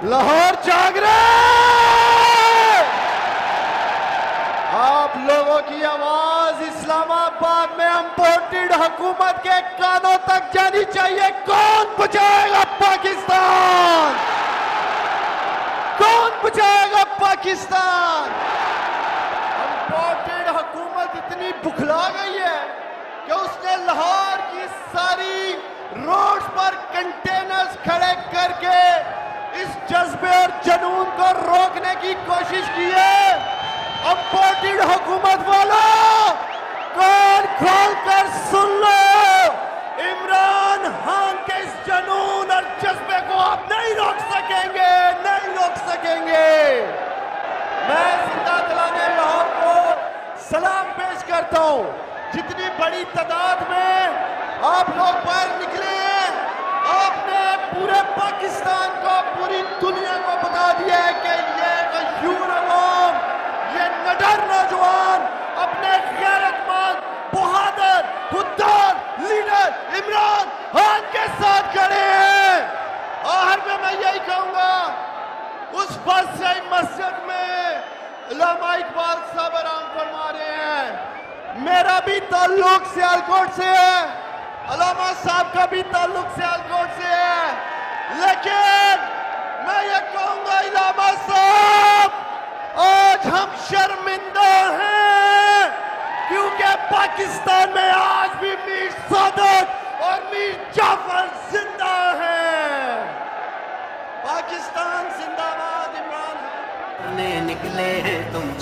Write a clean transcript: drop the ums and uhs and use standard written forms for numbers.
लाहौर जाग रहे। आप लोगों की आवाज इस्लामाबाद में इंपोर्टेड हुकूमत के कानों तक जानी चाहिए। कौन बचाएगा पाकिस्तान? कौन बचाएगा पाकिस्तान? इंपोर्टेड हुकूमत इतनी बुखला गई है कि उसने लाहौर की सारी रोड्स पर कंटेनर्स खड़े करके इस जज्बे और जुनून को रोकने की कोशिश की है। इंपोर्टेड हुकूमत वालों, कान खोल कर सुन लो, इमरान खान के इस जुनून और जज्बे को आप नहीं रोक सकेंगे, नहीं रोक सकेंगे। मैं जिंदा दिलाने लाहौर को सलाम पेश करता हूं। जितनी बड़ी तादाद में आप लोग बाहर निकले हैं, आपने पूरे पाकिस्तान को, पूरी दुनिया को बता दिया है कि ये गयूर अवाम, ये निडर नौजवान अपने गैरतमंद, बहादुर, खुददार लीडर इमरान खान के साथ खड़े हैं। आखिर में मैं यही कहूंगा, उस बादशाही मस्जिद में उलमा इकबाल साहब आराम फरमा रहे हैं। मेरा भी ताल्लुक सियालकोट से है, उलमा साहब का भी ताल्लुक सियालकोट से है, लेकिन मैं ये कहूंगा उलमा साहब, आज हम शर्मिंदा हैं क्योंकि पाकिस्तान में आज भी मीर सादत और मीर जाफर जिंदा हैं। पाकिस्तान जिंदाबाद। इमरान निकले हैं तुम